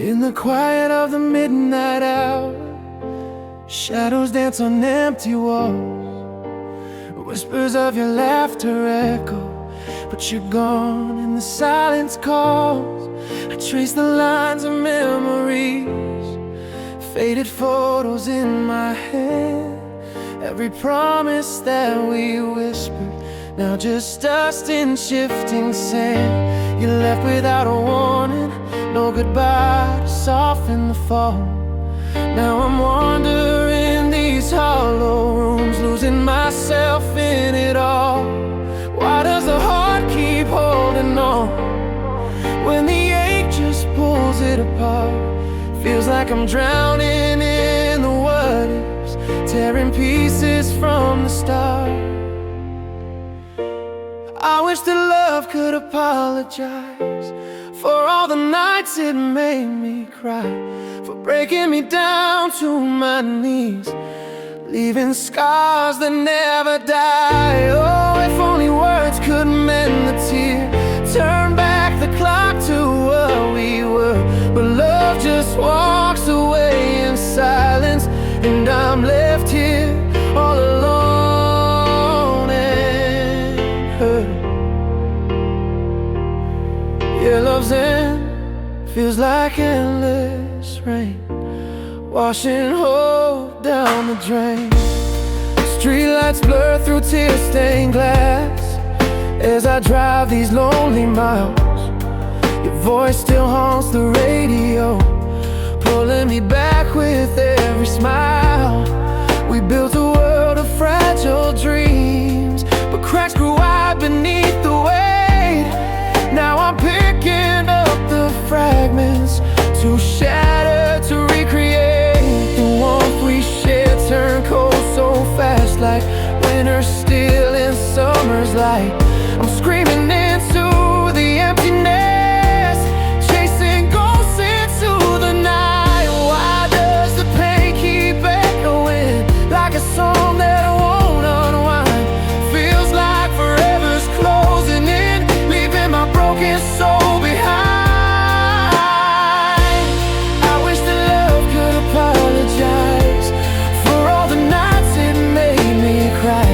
In the quiet of the midnight hour, shadows dance on empty walls. Whispers of your laughter echo, but you're gone and the silence calls. I trace the lines of memories, faded photos in my head. Every promise that we whispered, now just dust in shifting sand. You left without a warning, no goodbye to soften the fall. Now I'm wandering these hollow rooms, losing myself in it all. Why does the heart keep holding on when the ache just pulls it apart? Feels like I'm drowning in the what ifs, tearing pieces from the start. I wish that love could apologize for all the nights it made me cry, for breaking me down to my knees, leaving scars that never die. Oh, if only words could mend the tear, turn back the clock to what we were. But love just walks away in silence, and I'm left here all alone and hurt. Yeah, love's end feels like endless rain, washing hope down the drain. Streetlights blur through tear-stained glass as I drive these lonely miles. Your voice still haunts the radio, pulling me back with every smile. We built a world of fragile dreams, but cracks grew wide beneath the weight. Now I'm picking up the fragments, too shattered to recreate. The warmth we shared turned cold so fast, like winter still in summer's light. I'm screaming into the emptiness, chasing ghosts into the night. Why does the pain keep echoing like a song that won't unwind? Feels like forever's closing in, leaving my broken soul behind. I wish that love could apologize for all the nights it made me cry,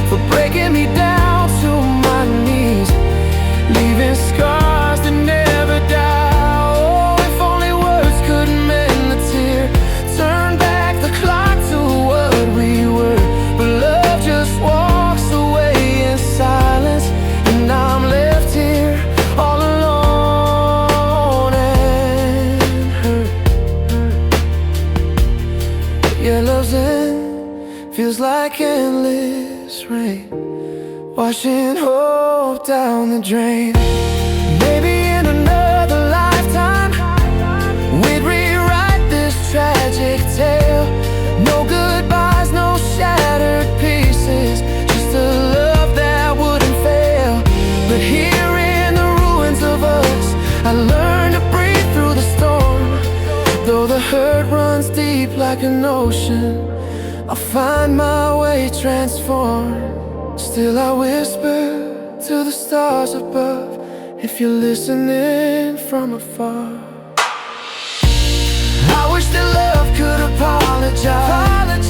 for breaking me down to my knees, leaving scars that never die. Oh, if only words could mend the tear, turn back the clock to what we were. But love just walks away in silence, and I'm left here all alone and hurt. Yeah, love's end feels like endless rain, washing hope down the drain. Maybe in another lifetime we'd rewrite this tragic tale. No goodbyes, no shattered pieces, just a love that wouldn't fail. But here in the ruins of us, I learned to breathe through the storm. Though the hurt runs deep like an ocean, I'll find my way transformed. Still I whisper to the stars above, if you're listening from afar. I wish that love could apologize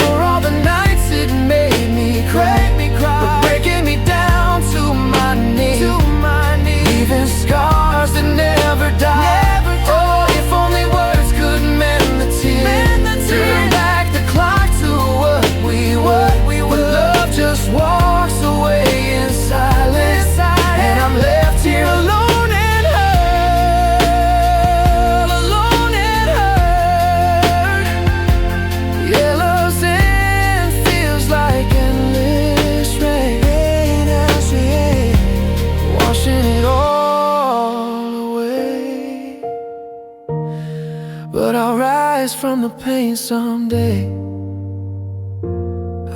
for all the nights it made me cry, for breaking me down to my knees, leaving scars that never die. Oh, if only words could mend the tears, turn back the clock to what we were. But love just walks away in silence, and I'm left here alone and hurt, alone and hurt. Yeah, love's end feels like endless rain, washing it all away. But I'll rise from the pain someday.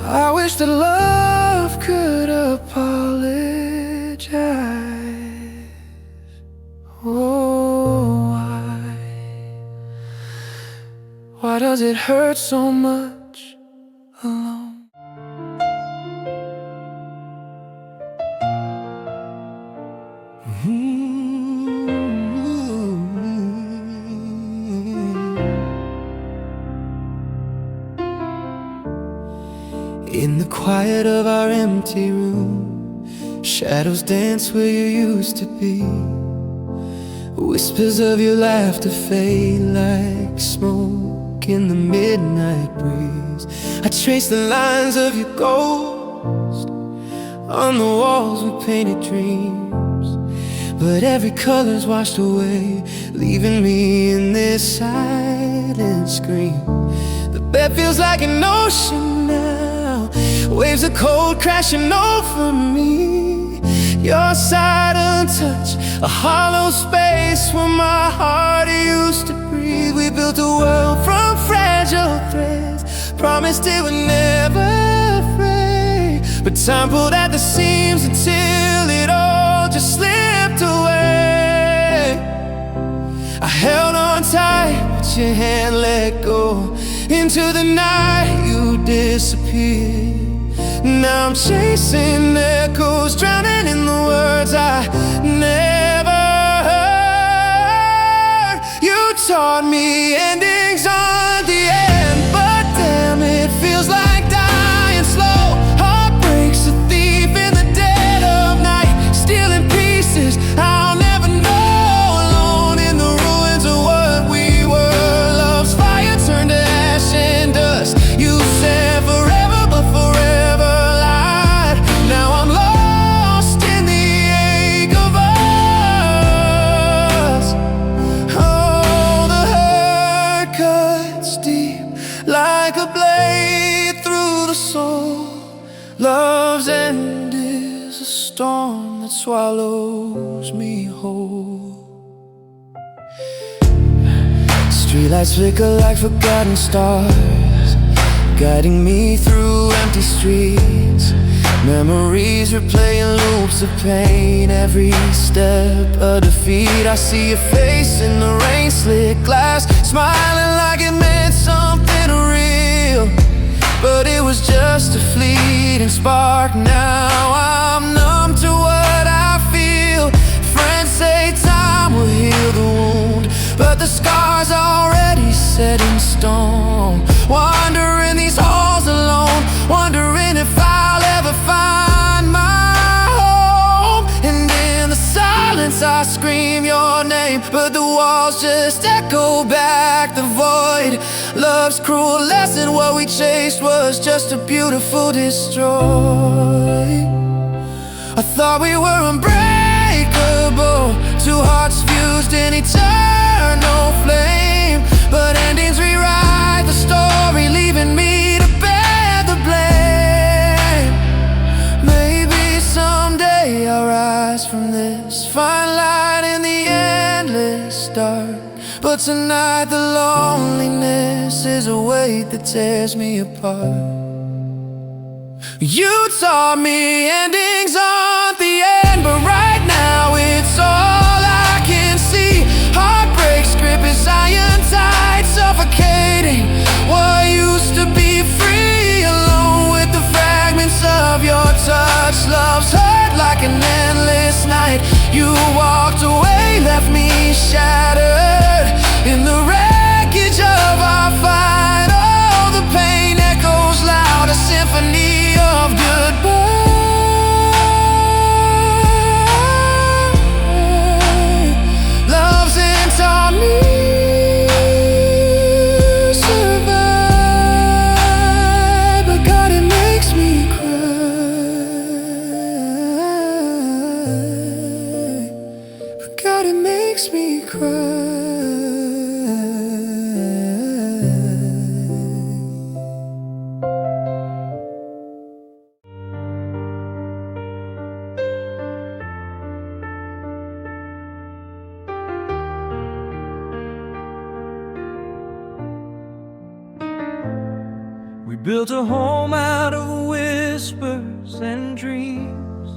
I wish that love could apologize. Oh, why does it hurt so much alone? In the quiet of our empty room, shadows dance where you used to be. Whispers of your laughter fade like smoke in the midnight breeze. I trace the lines of your ghost on the walls we painted dreams, but every color's washed away, leaving me in this silent scream. The bed feels like an ocean now, waves are cold crashing over me. Your silent touch, a hollow space where my heart used to breathe. We built a world from fragile threads, promised it would never fray, but time pulled at the seams until it all just slipped away. I held on tight, but your hand let go. Into the night you disappeared. Now I'm chasing echoes, drowning in the words I never heard. You taught me endings aren't the end, but damn, it feels like dying slow. Heartbreak's a thief in the dead of night, stealing pieces I'll never know. Alone in the ruins of what we were, love's fire turned to ash and dust. You said forever, but forever lied. Now I'm lost in the ache of us. Oh, the hurt cuts deep like a blade through the soul. Love's end is a storm that swallows me whole. Streetlights flicker like forgotten stars, guiding me through empty streets. Memories replaying loops of pain, every step a defeat. I see your face in the rain-slick glass, smiling like it meant something real, but it was just a fleeting spark. Now I'm numb to what I feel. Friends say time will heal the wound, but the scar's already set in stone. Wandering these halls alone, wondering if I'll ever find my home. And in the silence I scream your name, but the walls just echo back the void. Love's cruel lesson, what we chased was just a beautiful destroy. I thought we were unbreakable, two hearts fused in eternal flame, but endings rewrite the story, leaving me to bear the blame. Maybe someday I'll rise from this, find light in the endless dark, but tonight the loneliness is a weight that tears me apart. You taught me endings aren't the end, but right now it's all I can see. Heartbreak's grip is iron tight, suffocating what used to be free. Alone with the fragments of your touch, love's hurt like an endless night. You walked away, left me shattered in the wreckage of our fight. Oh, the pain echoes loud, a symphony of goodbye. Love's in taught me survive, but God, it makes me cry. But God, it makes me cry. We built a home out of whispers and dreams.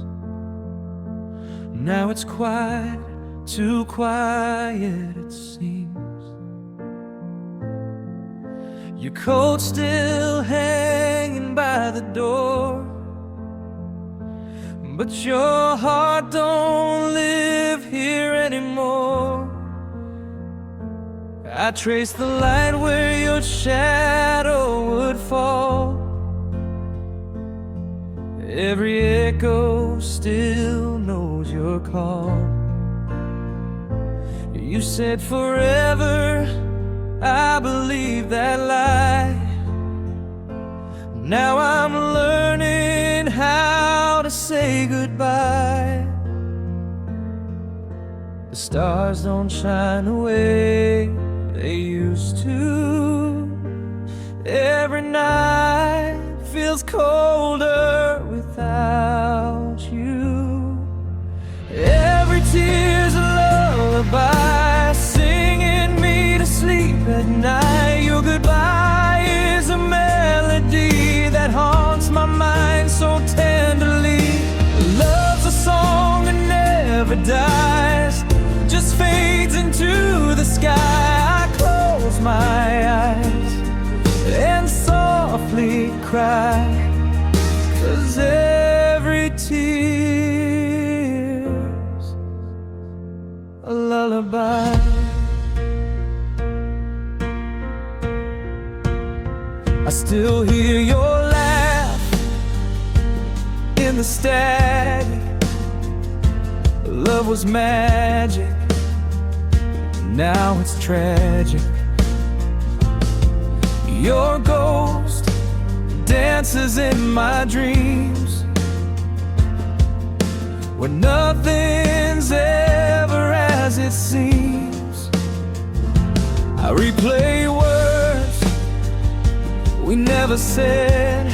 Now it's quiet, too quiet it seems. Your coat still hanging by the door, but your heart don't live here anymore. I traced the light where your shadow would fall. every echo still knows your call. You said forever, I believe that lie. Now I'm learning how to say goodbye. The stars don't shine the way they used to. Every night feels colder without you. Every tear's a lullaby, singing me to sleep at night. Your goodbye is a melody that haunts my mind so tenderly. Love's a song that never dies, just fades into the sky. I close my eyes and softly cry, 'cause every tear's a lullaby. I still hear your laugh in the static. Love was magic, now it's tragic. Your ghost dances in my dreams, where nothing's ever as it seems. I replay words we never said,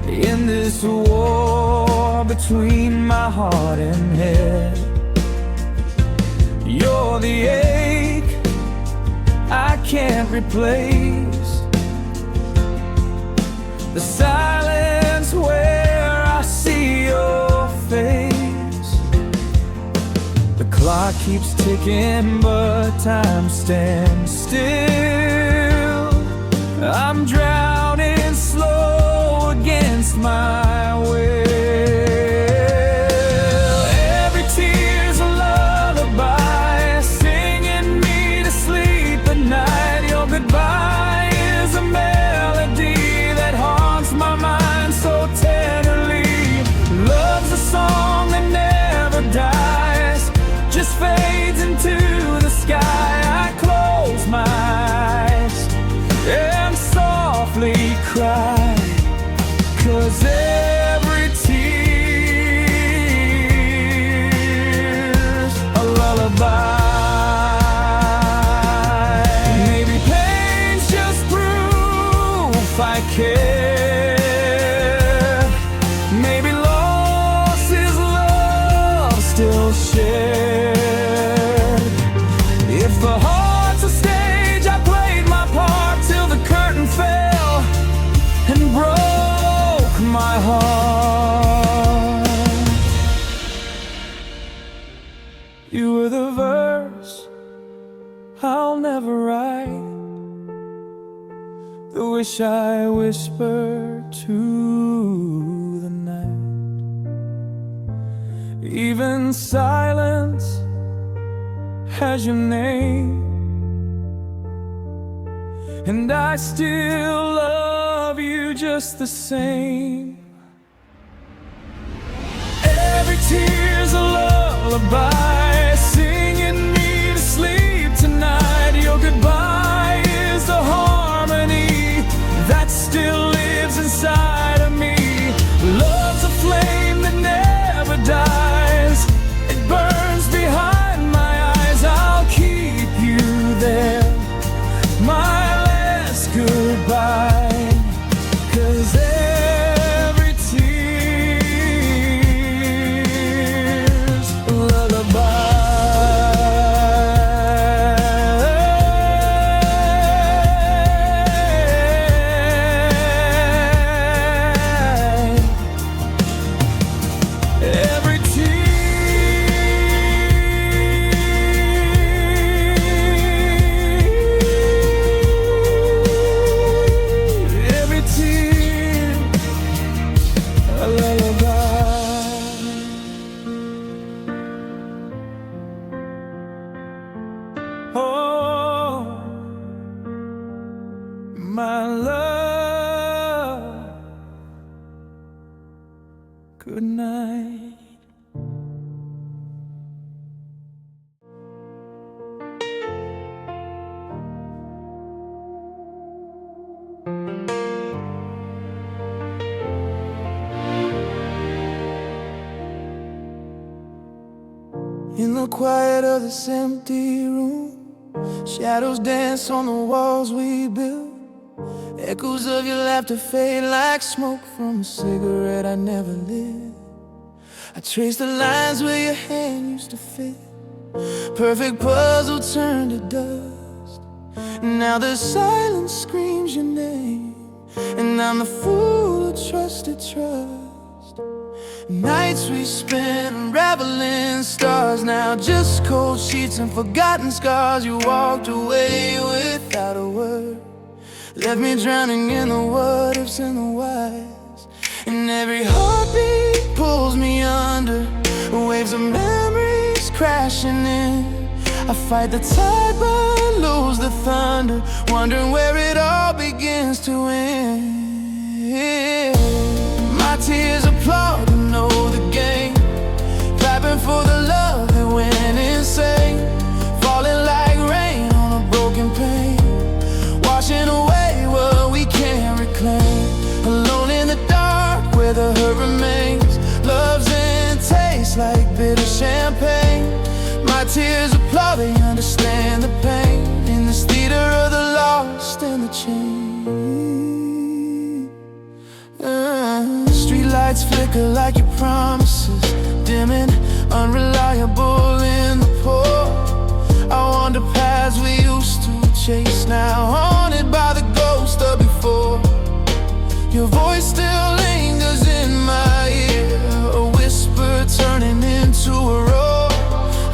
in this war between my heart and head. You're the ache I can't replace, the silence where I see your face. The clock keeps ticking, but time stands still. I'm drowning slow against my will. Every tear's a lullaby, singing me to sleep at night. Your goodbye is a melody that haunts my mind so tenderly. Love's a song that never dies, just fades into the sky. I close my eyes and softly cry, 'cause every tear's a lullaby. Maybe pain's just proof I care. Maybe loss is love still shared. If the heart's a stage, I played my part till the curtain fell and broke my heart. You were the verse I'll never write, the wish I whispered to the night. Even silence has your name, and I still love you just the same. Every tear's a lullaby, singing me to sleep tonight. Your goodbye is the harmony that still lives inside of me. Love's a flame that never dies, it burns behind my eyes. I'll keep you there, my last goodbye, 'cause every tear's a lullaby. Every tear, a lullaby. Oh, my love, good night. In the quiet of this empty room, shadows dance on the walls we built. Echoes of your laughter fade like smoke from a cigarette I never lit. I trace the lines where your hand used to fit. Perfect puzzle turned to dust. Now the silence screams your name, and I'm the fool who trusted trust. Nights we spent unraveling stars, now just cold sheets and forgotten scars. You walked away without a word, left me drowning in the what ifs and the whys. And every heartbeat pulls me under, waves of memories crashing in. I fight the tide but lose the thunder, wondering where it all begins to end. My tears applaud to know the game, clapping for the love that went insane, falling like rain on a broken pane, washing away what we can't reclaim. Alone in the dark where the hurt remains, love's in taste like bitter champagne. My tears applaud, they understand the pain, in this theater of the lost and the chained. Streetlights flicker like your promises, dimming, unreliable in the pour. I wander paths we used to chase, now haunted by the ghost of before. Your voice still lingers in my ear, a whisper turning into a roar.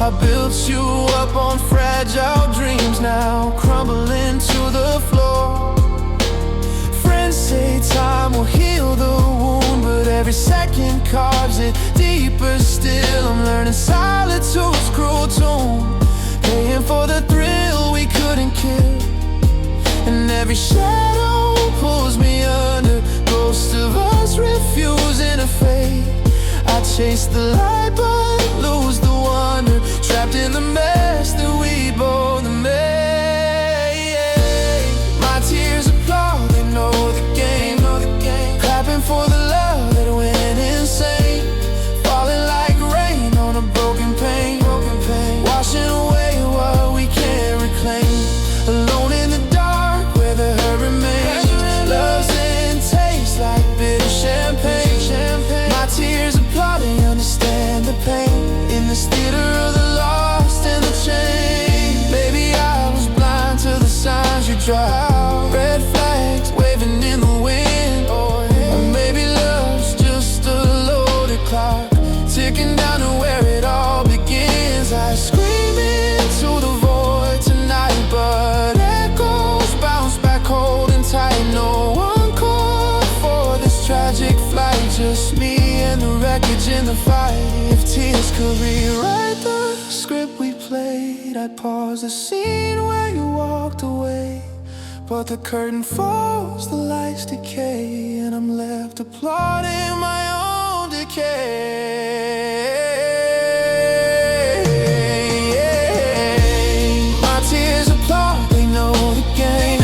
I built you up on fragile dreams, now crumbling to the floor. Friends say time will heal the wound, but every second carves it deeper still. I'm learning solitude's cruel tone, paying for the thrill we couldn't kill. And every shadow pulls me under, ghosts of us refusing to fade. I chase the light but lose the wonder, trapped in the mess that we both made. My tears applaud, they know the game, clapping for the love that went insane, falling like rain on a broken pane, washing away what we can't reclaim. Alone in the dark where the hurt remains, love's in taste like bitter champagne. My tears applaud, they understand the pain, in this theater of the lost and the chained. Maybe I was blind to the signs you draw, red flags waving in the wind. Or maybe love's just a loaded clock, ticking down to where it all begins. I scream into the void tonight, but echoes bounce back holding tight. No one called for this tragic flight, just me and the wreckage in the fight. If tears could rewrite the script we played, I'd pause the scene where you walked away. But the curtain falls, the lights decay, and I'm left applauding my own decay. My tears applaud, they know the game,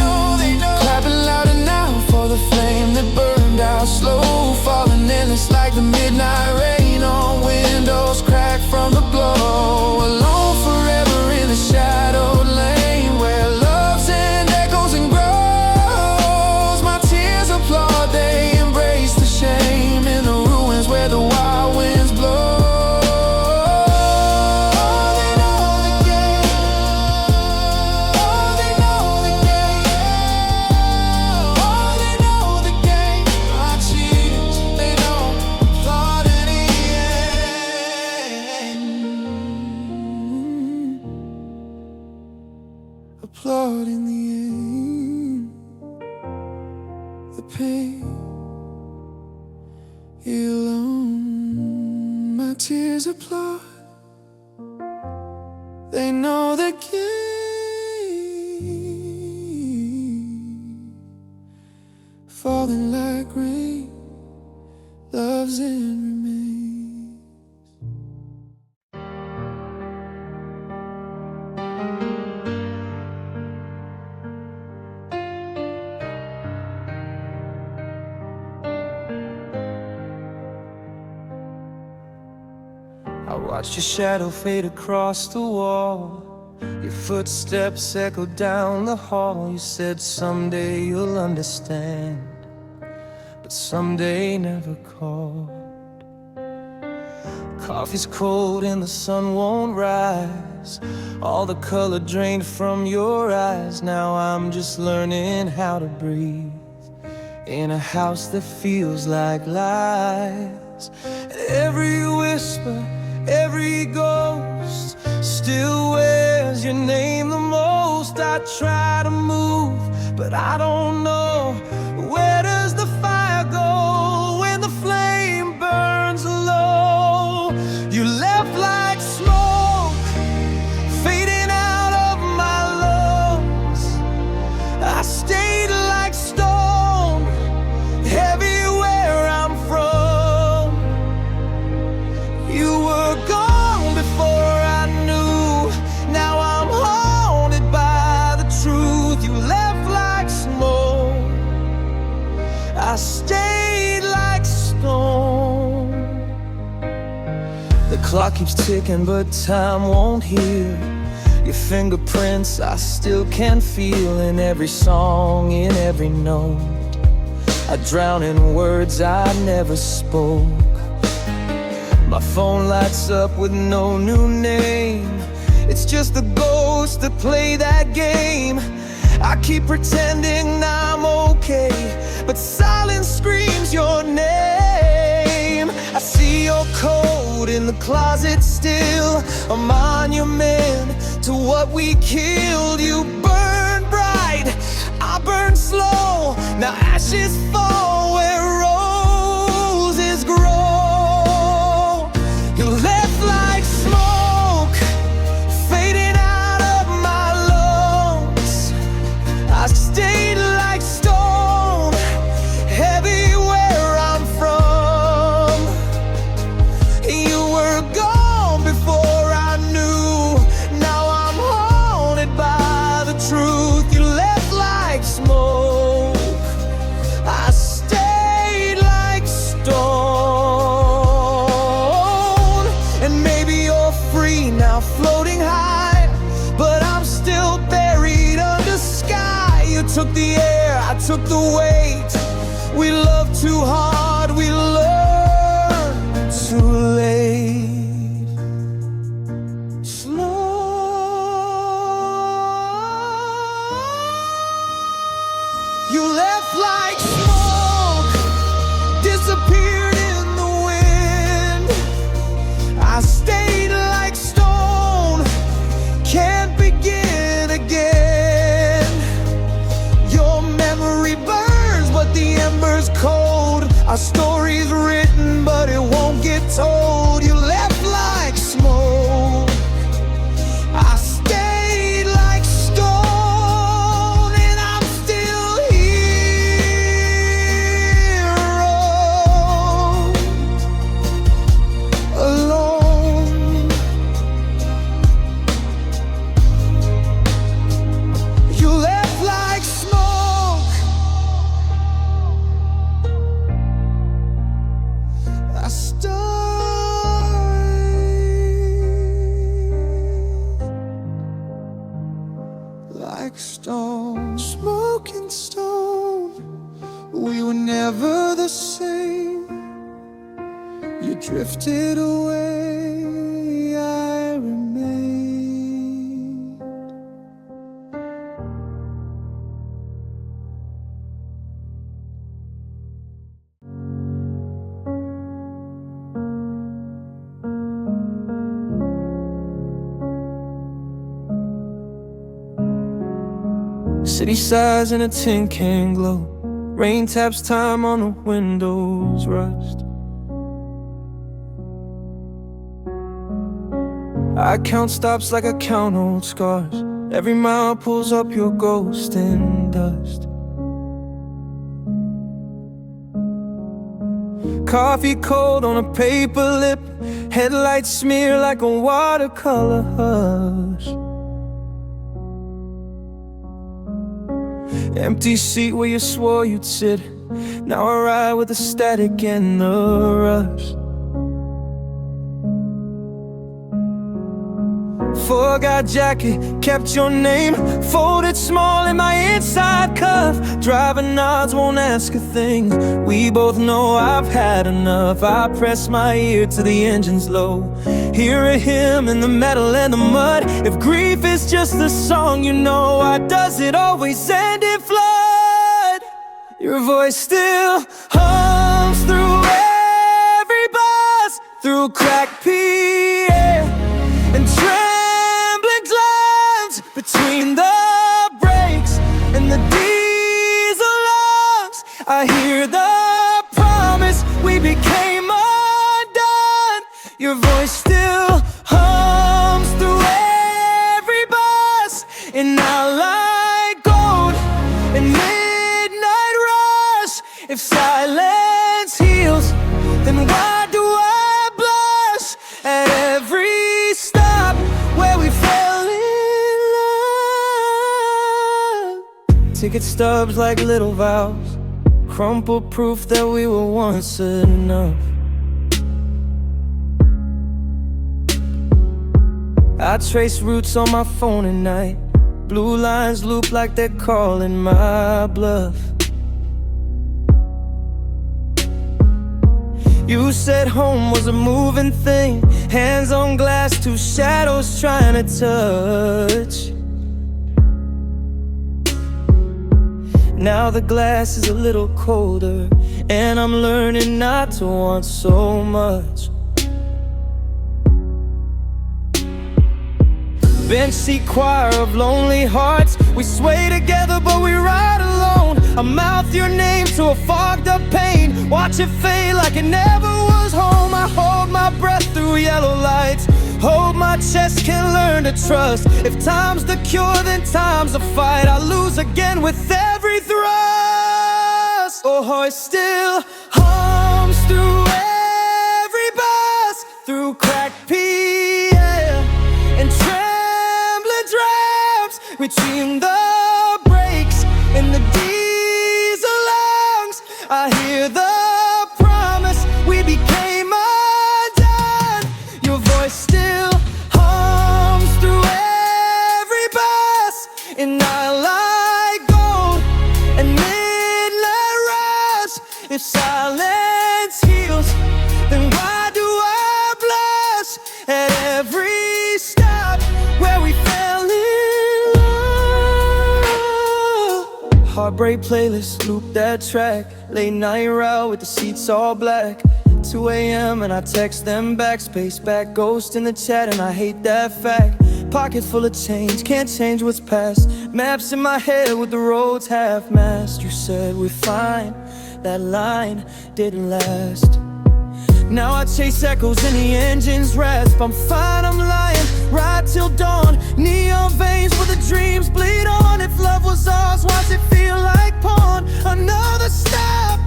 clapping louder now for the flame that burned out slow, falling endless like the midnight rain on windows cracked from the blow. Alone forever in the shadowed lane where love's in echoes and grows. My tears applaud, they embrace the shame in the ruins where the wild winds blow. They know the game, they know the game, they know the game. My tears, they don't applaud in the end. Applaud in the end. The pain, you alone. My tears applaud, they know the game, falling like rain, love's in remain. watched your shadow fade across the wall. Your footsteps echoed down the hall. You said someday you'll understand, but someday never called. Coffee's cold and the sun won't rise. All the color drained from your eyes. Now I'm just learning how to breathe in a house that feels like lies. Every whisper, every ghost still wears your name the most. I try to move, but I don't know. Where does the fire go when the flame burns low? You left like smoke, fading out of my lungs. I stayed like stone, heavy where I'm from. You were gone before I knew. Now I'm haunted by the truth. You left like smoke, I stayed like stone. The clock keeps ticking, but time won't heal. Your fingerprints I still can feel in every song, in every note. I drown in words I never spoke. My phone lights up with no new name. It's just the ghosts that play that game. I keep pretending I'm okay, but silence screams your name. I see your coat in the closet still, a monument to what we killed. You burn bright, I burn slow. Now ashes fall where roses grow. You left like smoke, fading out of my lungs. I stayed like stone, heavy where I'm from. You were gone before I knew. Now I'm haunted by the truth. You left like smoke, I stayed like stone. And maybe you're free now, floating high, but I'm still buried under sky. You took the air, I took the weight. We loved too hard, we learned too late. Slow. You left like smoke, disappeared in the wind. I stayed like stone, can't begin again. Your memory burns, but the ember's cold. Our story's written, but it won't get told. You left like smoke, I stayed like stone, and I'm still here, alone. You left like smoke, I stayed like stone. Smoking stone, we were never the same. You drifted away, I remain. City sighs in a tin can glow. Rain taps time on the windows rust. I count stops like I count old scars. Every mile pulls up your ghost in dust. Coffee cold on a paper lip, headlights smear like a watercolor hush. Empty seat where you swore you'd sit. Now I ride with the static and the rush. bug out jacket, kept your name folded small in my inside cuff. Driving odds won't ask a thing. We both know I've had enough. I press my ear to the engine's low, hear a hymn in the metal and the mud. If grief is just a song, you know, why does it always end in flood? Your voice still hums through every bus, through cracked PA and trembling drums, between the brakes and the diesel lungs. I hear the promise we became undone. Your voice still hums through every bus, and I like gold and midnight rush. If silence heals, then why do I blush at every stop where we fell in love? Ticket stubs like little vows, crumpled proof that we were once enough. I trace routes on my phone at night, blue lines loop like they're calling my bluff. You said home was a moving thing, hands on glass, two shadows trying to touch. Now the glass is a little colder, and I'm learning not to want so much. Bench seat choir of lonely hearts, we sway together but we ride alone. I mouth your name to a fogged up pain, watch it fade like it never was home. I hold my breath through yellow lights, hope my chest can learn to trust. If time's the cure, then time's a fight. I lose again with every thrust. Oh, it still hums through every bus, through cracked PA and trembling drums, between the brakes and the diesel lungs. I hear the promise we became undone. Your voice still hums through every bus, and I like gold and midnight rush. If silence heals, then why do I blush at every stop where we fell in love? Heartbreak playlist, loop that track, late night route with the seats all black. 2 a.m. and I text them back, space back, ghost in the chat, and I hate that fact. Pocket full of change, can't change what's past. Maps in my head with the roads half-mast. You said we're fine, that line didn't last. Now I chase echoes in the engine's rasp. I'm fine, I'm lying, ride till dawn. Neon veins where the dreams bleed on. If love was ours, why's it feel like pawn? Another stop,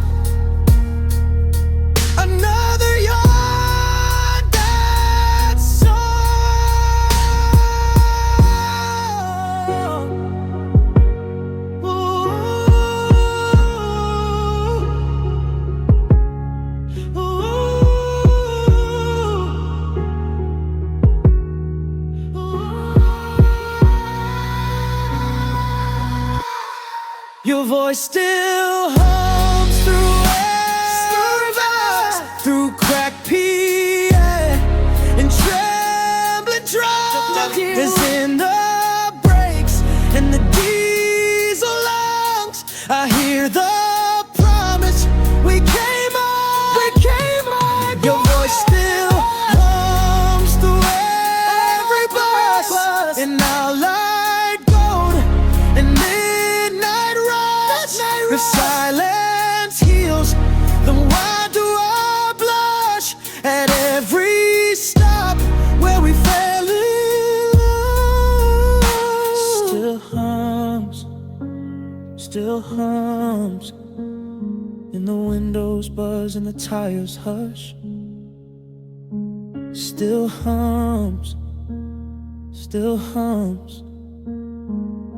another yawn, that song. Ooh, ooh, ooh. Your voice still hums through every bus, through cracked PA and trembling drums. Is in the brakes and the diesel lungs. I hear the promise we came on. Your voice still hums through every bus, and I like gold and midnight rush. If silence heals, then why do I blush at every stop where we fell in love? Still hums, and the windows buzz and the tires hush. Still hums,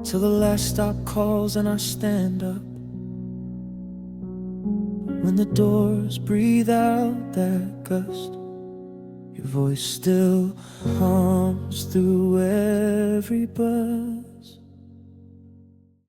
till the last stop calls and I stand up. When the doors breathe out that gust, Your voice still hums through every breath.